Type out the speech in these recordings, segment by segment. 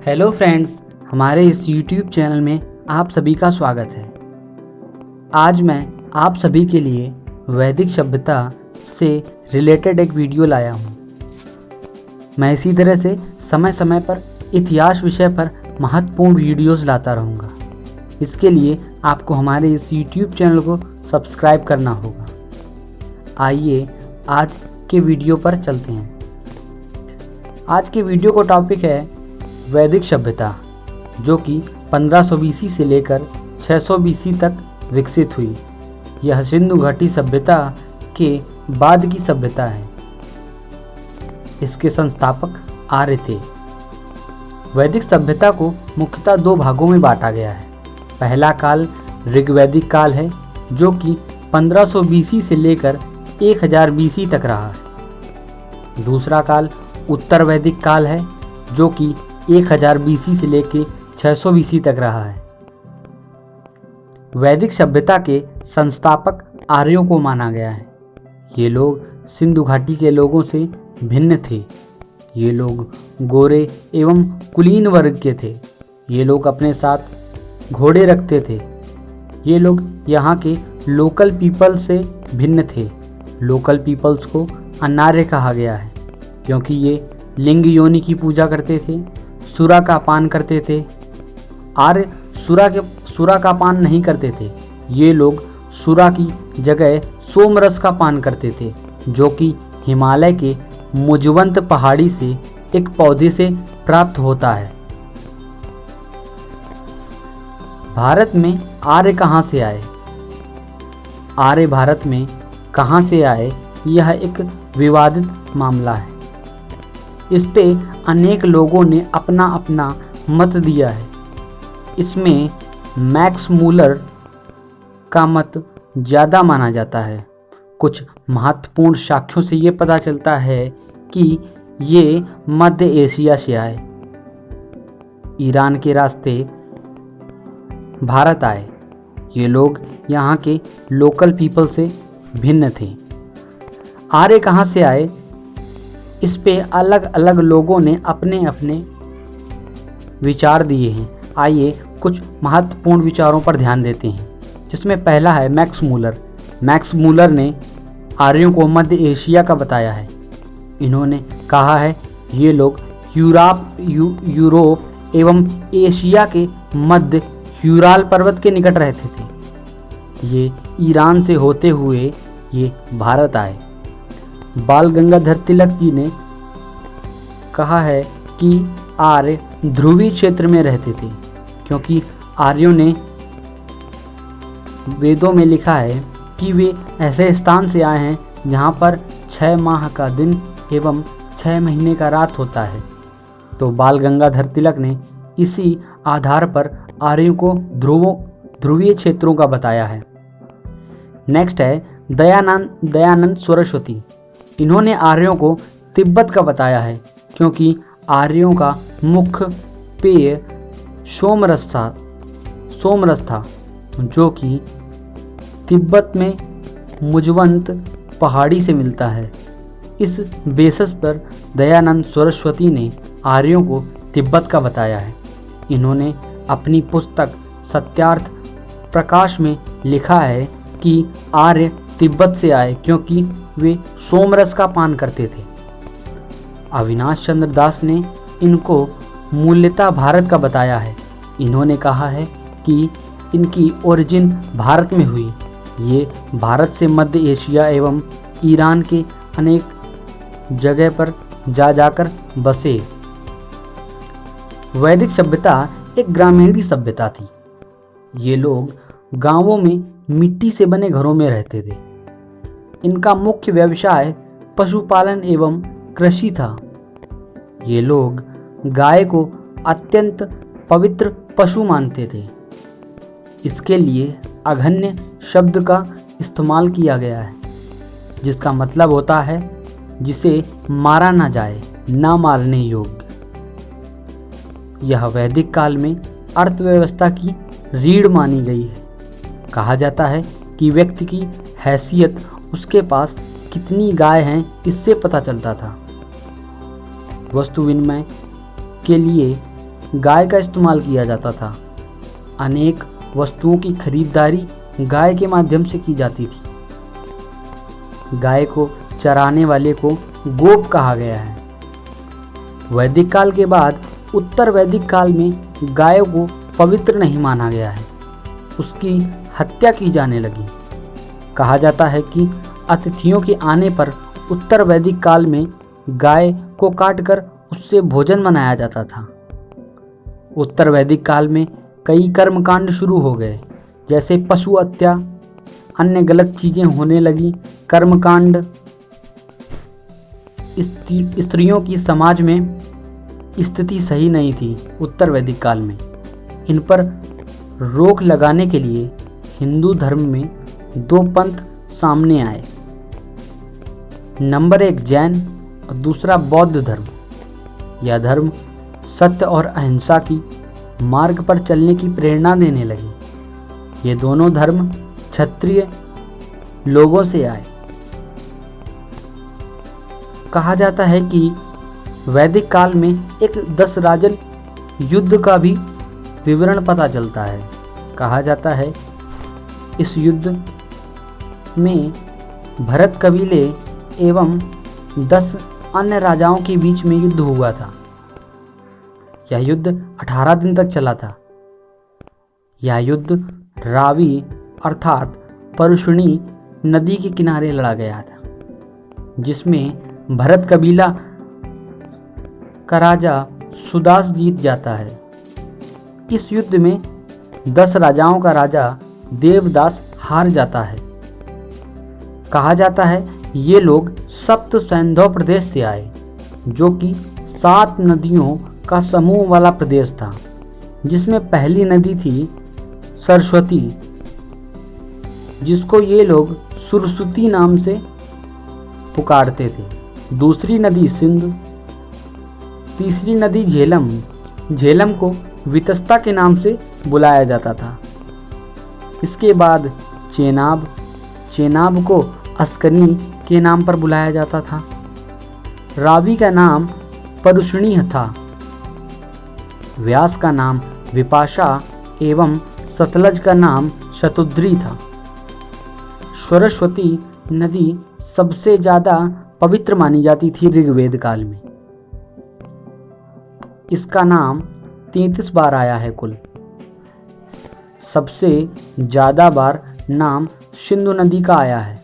Hello friends, हमारे इस YouTube channel में आप सभी का स्वागत है। आज मैं आप सभी के लिए वैदिक सभ्यता से रिलेटेड एक वीडियो लाया हूँ। मैं इसी तरह से समय समय पर इतिहास विषय पर महत्वपूर्ण वीडियोस लाता रहूँगा। इसके लिए आपको हमारे इस YouTube चैनल को सब्सक्राइब करना होगा। आइए आज के वीडियो पर चलते हैं। आज के वीडियो का टॉपिक है वैदिक सभ्यता, जो कि 1500 BC से लेकर 600 BC तक विकसित हुई। यह सिंधु घाटी सभ्यता के बाद की सभ्यता है। इसके संस्थापक आर्य थे। वैदिक सभ्यता को मुख्यतः दो भागों में बांटा गया है। पहला काल ऋग्वैदिक काल है, जो कि 1500 BC से लेकर 1000 BC तक रहा है। दूसरा काल उत्तर वैदिक काल है, जो कि 1000 BC से लेकर 600 BC तक रहा है। वैदिक सभ्यता के संस्थापक आर्यों को माना गया है। ये लोग सिंधु घाटी के लोगों से भिन्न थे। ये लोग गोरे एवं कुलीन वर्ग के थे। ये लोग अपने साथ घोड़े रखते थे। ये लोग यहाँ के लोकल पीपल से भिन्न थे। लोकल पीपल्स को अनार्य कहा गया है, क्योंकि ये लिंग योनि की पूजा करते थे, सुरा का पान करते थे। आर्य सुरा का पान नहीं करते थे। ये लोग सुरा की जगह सोमरस का पान करते थे, जो कि हिमालय के मुजवंत पहाड़ी से एक पौधे से प्राप्त होता है। भारत में आर्य कहाँ से आए? आर्य भारत में कहाँ से आए, यह एक विवादित मामला है। इस पे अनेक लोगों ने अपना अपना मत दिया है। इसमें मैक्स मूलर का मत ज़्यादा माना जाता है। कुछ महत्वपूर्ण साक्ष्यों से ये पता चलता है कि ये मध्य एशिया से आए, ईरान के रास्ते भारत आए। ये लोग यहाँ के लोकल पीपल से भिन्न थे। आर्य कहाँ से आए, इस पे अलग अलग लोगों ने अपने अपने विचार दिए हैं। आइए कुछ महत्वपूर्ण विचारों पर ध्यान देते हैं, जिसमें पहला है मैक्स मूलर। मैक्स मूलर ने आर्यों को मध्य एशिया का बताया है। इन्होंने कहा है ये लोग यूरोप एवं एशिया के मध्य यूराल पर्वत के निकट रहते थे। ये ईरान से होते हुए ये भारत आए। बाल गंगाधर तिलक जी ने कहा है कि आर्य ध्रुवीय क्षेत्र में रहते थे, क्योंकि आर्यों ने वेदों में लिखा है कि वे ऐसे स्थान से आए हैं जहाँ पर 6 माह का दिन एवं 6 महीने का रात होता है। तो बाल गंगाधर तिलक ने इसी आधार पर आर्यों को ध्रुवीय क्षेत्रों का बताया है। नेक्स्ट है दयानंद सरस्वती। इन्होंने आर्यों को तिब्बत का बताया है, क्योंकि आर्यों का मुख्य पेय सोमरस था, जो कि तिब्बत में मुजवंत पहाड़ी से मिलता है। इस बेसिस पर दयानंद सरस्वती ने आर्यों को तिब्बत का बताया है। इन्होंने अपनी पुस्तक सत्यार्थ प्रकाश में लिखा है कि आर्य तिब्बत से आए, क्योंकि वे सोमरस का पान करते थे। अविनाश चंद्र दास ने इनको मूलतः भारत का बताया है। इन्होंने कहा है कि इनकी ओरिजिन भारत में हुई। ये भारत से मध्य एशिया एवं ईरान के अनेक जगह पर जाकर बसे। वैदिक सभ्यता एक ग्रामीण सभ्यता थी। ये लोग गांवों में मिट्टी से बने घरों में रहते थे। इनका मुख्य व्यवसाय पशुपालन एवं कृषि था। ये लोग गाय को अत्यंत पवित्र पशु मानते थे। इसके लिए अघन्य शब्द का इस्तेमाल किया गया है, जिसका मतलब होता है जिसे मारा ना जाए, ना मारने योग्य। यह वैदिक काल में अर्थव्यवस्था की रीढ़ मानी गई है। कहा जाता है कि व्यक्ति की हैसियत उसके पास कितनी गाय हैं इससे पता चलता था। वस्तु विनिमय के लिए गाय का इस्तेमाल किया जाता था। अनेक वस्तुओं की खरीदारी गाय के माध्यम से की जाती थी। गाय को चराने वाले को गोप कहा गया है। वैदिक काल के बाद उत्तर वैदिक काल में गाय को पवित्र नहीं माना गया है, उसकी हत्या की जाने लगी। कहा जाता है कि अतिथियों के आने पर उत्तर वैदिक काल में गाय को काटकर उससे भोजन बनाया जाता था। उत्तर वैदिक काल में कई कर्मकांड शुरू हो गए, जैसे पशु हत्या, अन्य गलत चीज़ें होने लगी। कर्मकांड स्त्रियों की समाज में स्थिति सही नहीं थी उत्तर वैदिक काल में। इन पर रोक लगाने के लिए हिंदू धर्म में दो पंथ सामने आए। नंबर 1 जैन और दूसरा बौद्ध धर्म। यह धर्म सत्य और अहिंसा की मार्ग पर चलने की प्रेरणा देने लगी। ये दोनों धर्म क्षत्रिय लोगों से आए। कहा जाता है कि वैदिक काल में एक 10 राजन युद्ध का भी विवरण पता चलता है। कहा जाता है इस युद्ध में भरत कबीले एवं 10 अन्य राजाओं के बीच में युद्ध हुआ था। यह युद्ध 18 दिन तक चला था। यह युद्ध रावी अर्थात परुष्णी नदी के किनारे लड़ा गया था, जिसमें भरत कबीला का राजा सुदास जीत जाता है। इस युद्ध में 10 राजाओं का राजा देवदास हार जाता है। कहा जाता है ये लोग सप्त सैंधव प्रदेश से आए, जो कि 7 नदियों का समूह वाला प्रदेश था, जिसमें पहली नदी थी सरस्वती, जिसको ये लोग सुरसुती नाम से पुकारते थे। दूसरी नदी सिंधु, तीसरी नदी झेलम, झेलम को वितस्ता के नाम से बुलाया जाता था। इसके बाद चेनाब, चेनाब को अस्कनी के नाम पर बुलाया जाता था। रावी का नाम परुष्णी था, व्यास का नाम विपाशा एवं सतलज का नाम शतुद्री था। सरस्वती नदी सबसे ज़्यादा पवित्र मानी जाती थी ऋग्वेद काल में। इसका नाम 33 बार आया है कुल। सबसे ज़्यादा बार नाम सिंधु नदी का आया है।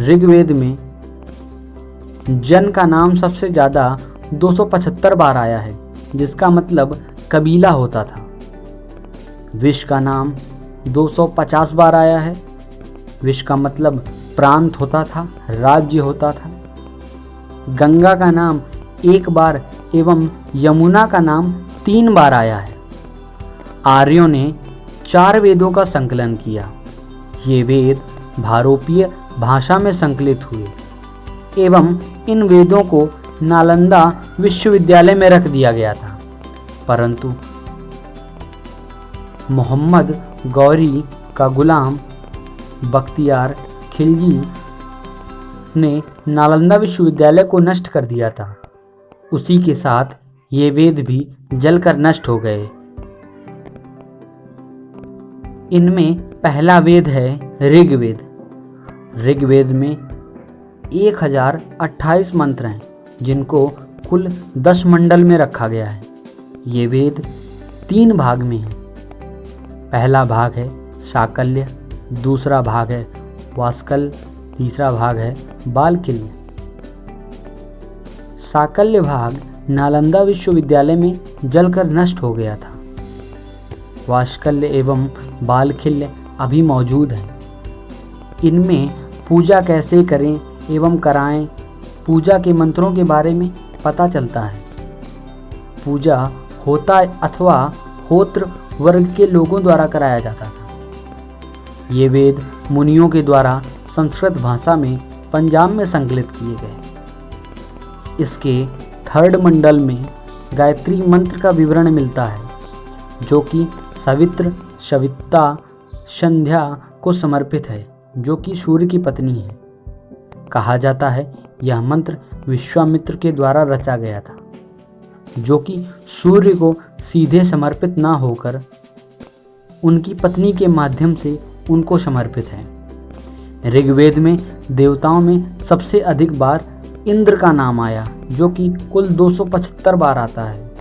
ऋग्वेद में जन का नाम सबसे ज़्यादा 275 बार आया है, जिसका मतलब कबीला होता था। विश का नाम 250 बार आया है। विश का मतलब प्रांत होता था, राज्य होता था। गंगा का नाम 1 बार एवं यमुना का नाम 3 बार आया है। आर्यों ने 4 वेदों का संकलन किया। ये वेद भारोपीय भाषा में संकलित हुए एवं इन वेदों को नालंदा विश्वविद्यालय में रख दिया गया था, परंतु मोहम्मद गौरी का गुलाम बख्तियार खिलजी ने नालंदा विश्वविद्यालय को नष्ट कर दिया था। उसी के साथ ये वेद भी जलकर नष्ट हो गए। इनमें पहला वेद है ऋग्वेद। ऋग्वेद में 1028 मंत्र हैं, जिनको कुल 10 मंडल में रखा गया है। ये वेद 3 भाग में है। पहला भाग है शाकल्य, दूसरा भाग है वास्कल, तीसरा भाग है बालकिल्य। शाकल्य भाग नालंदा विश्वविद्यालय में जलकर नष्ट हो गया था। वास्कल्य एवं बालकिल्य अभी मौजूद हैं। इनमें पूजा कैसे करें एवं कराएं, पूजा के मंत्रों के बारे में पता चलता है। पूजा होता अथवा होत्र वर्ग के लोगों द्वारा कराया जाता था। ये वेद मुनियों के द्वारा संस्कृत भाषा में पंजाब में संकलित किए गए। इसके 3rd मंडल में गायत्री मंत्र का विवरण मिलता है, जो कि सवित्र, सविता, संध्या को समर्पित है, जो कि सूर्य की पत्नी है। कहा जाता है यह मंत्र विश्वामित्र के द्वारा रचा गया था। जो कि सूर्य को सीधे समर्पित ना होकर उनकी पत्नी के माध्यम से उनको समर्पित है। ऋग्वेद में देवताओं में सबसे अधिक बार इंद्र का नाम आया, जो कि कुल 275 बार आता है।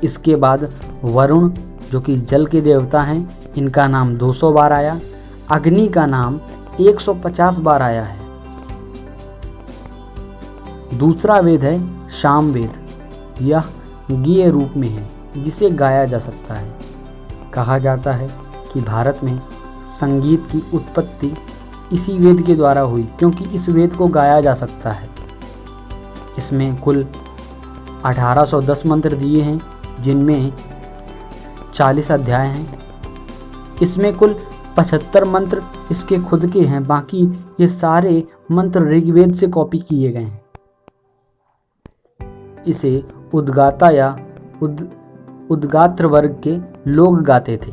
इसके बाद वरुण, जो कि जल के देवता हैं, इनका नाम 200 बार आया। अग्नि का नाम 150 बार आया है। दूसरा वेद है सामवेद। यह गीय रूप में है, जिसे गाया जा सकता है। कहा जाता है कि भारत में संगीत की उत्पत्ति इसी वेद के द्वारा हुई, क्योंकि इस वेद को गाया जा सकता है। इसमें कुल 1810 मंत्र दिए हैं, जिनमें 40 अध्याय हैं। इसमें कुल 75 मंत्र इसके खुद के हैं, बाकी ये सारे मंत्र ऋग्वेद से कॉपी किए गए हैं। इसे उद्गाता या उद्गात्र वर्ग के लोग गाते थे।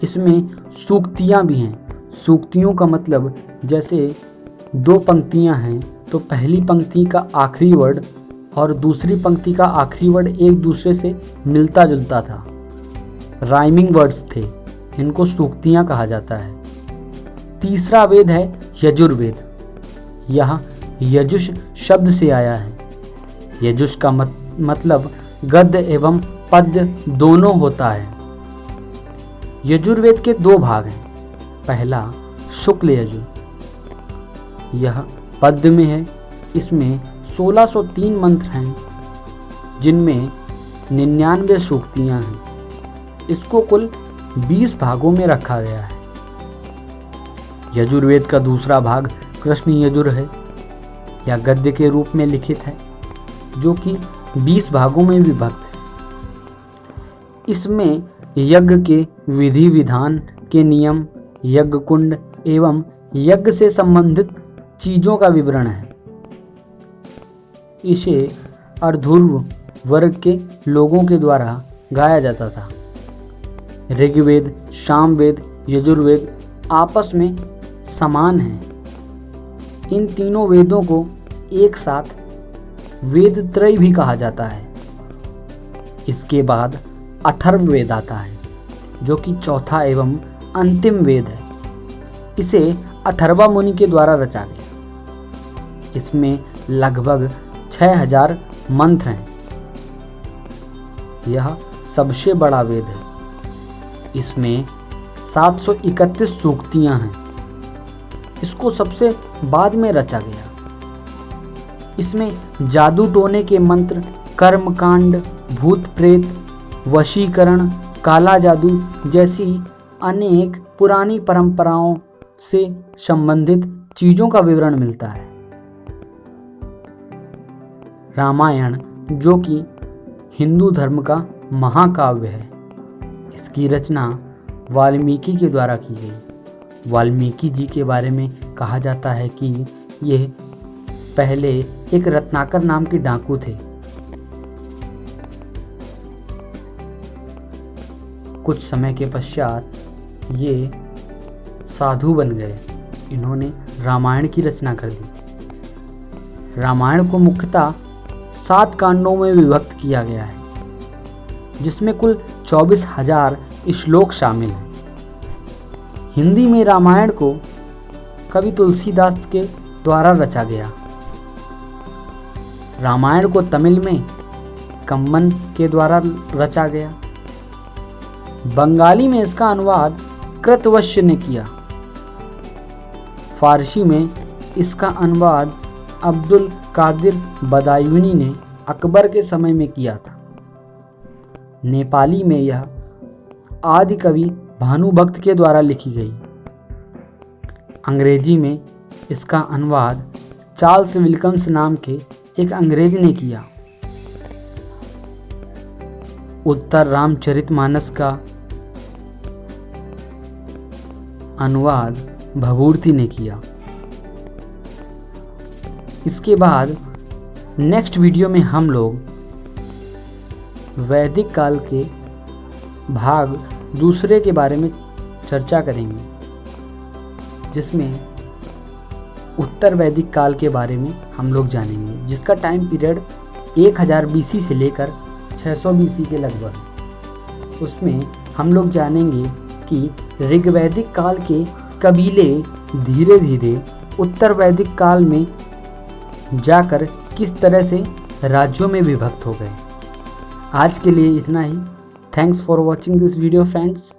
इसमें सूक्तियाँ भी हैं। सूक्तियों का मतलब, जैसे 2 पंक्तियाँ हैं तो पहली पंक्ति का आखिरी वर्ड और दूसरी पंक्ति का आखिरी वर्ड एक दूसरे से मिलता जुलता था। राइमिंग वर्ड्स थे, इनको सूक्तियाँ कहा जाता है। तीसरा वेद है यजुर्वेद। यह यजुष शब्द से आया है। यजुष का मतलब गद्य एवं पद्य दोनों होता है। यजुर्वेद के 2 भाग हैं। पहला शुक्ल यजुर, यह पद्य में है। इसमें 1603 मंत्र हैं, जिनमें 99 सूक्तियाँ हैं। इसको कुल 20 भागों में रखा गया है। यजुर्वेद का दूसरा भाग कृष्ण यजुर है, या गद्य के रूप में लिखित है, जो कि 20 भागों में विभक्त है। इसमें यज्ञ के विधि विधान के नियम, यज्ञ कुंड एवं यज्ञ से संबंधित चीज़ों का विवरण है। इसे अर्धुर्व वर्ग के लोगों के द्वारा गाया जाता था। ऋग्वेद, सामवेद, यजुर्वेद आपस में समान हैं। इन तीनों वेदों को एक साथ वेद त्रय भी कहा जाता है। इसके बाद अथर्ववेद आता है, जो कि चौथा एवं अंतिम वेद है। इसे अथर्वा मुनि के द्वारा रचा गया। इसमें लगभग 6000 मंत्र हैं। यह सबसे बड़ा वेद है। इसमें 731 सूक्तियां हैं। इसको सबसे बाद में रचा गया। इसमें जादू टोने के मंत्र, कर्मकांड, भूत प्रेत, वशीकरण, काला जादू जैसी अनेक पुरानी परंपराओं से संबंधित चीज़ों का विवरण मिलता है। रामायण, जो कि हिंदू धर्म का महाकाव्य है, इसकी रचना वाल्मीकि के द्वारा की गई। वाल्मीकि जी के बारे में कहा जाता है कि ये पहले एक रत्नाकर नाम के डाकू थे। कुछ समय के पश्चात ये साधु बन गए। इन्होंने रामायण की रचना कर दी। रामायण को मुख्यतः 7 कांडों में विभक्त किया गया है, जिसमें कुल 24,000 श्लोक शामिल हैं। हिंदी में रामायण को कवि तुलसीदास के द्वारा रचा गया। रामायण को तमिल में कम्मन के द्वारा रचा गया। बंगाली में इसका अनुवाद कृतवश्य ने किया। फारसी में इसका अनुवाद अब्दुल कादिर बदायूनी ने अकबर के समय में किया था। नेपाली में यह आदि कवि भानुभक्त के द्वारा लिखी गई। अंग्रेजी में इसका अनुवाद चार्ल्स विल्किंस नाम के एक अंग्रेज ने किया। उत्तर रामचरितमानस का अनुवाद भभूति ने किया। इसके बाद नेक्स्ट वीडियो में हम लोग वैदिक काल के भाग दूसरे के बारे में चर्चा करेंगे, जिसमें उत्तर वैदिक काल के बारे में हम लोग जानेंगे, जिसका टाइम पीरियड 1000 BC से लेकर 600 BC के लगभग। उसमें हम लोग जानेंगे कि ऋग्वैदिक काल के कबीले धीरे धीरे उत्तर वैदिक काल में जाकर किस तरह से राज्यों में विभक्त हो गए। आज के लिए इतना ही। Thanks for watching this video friends.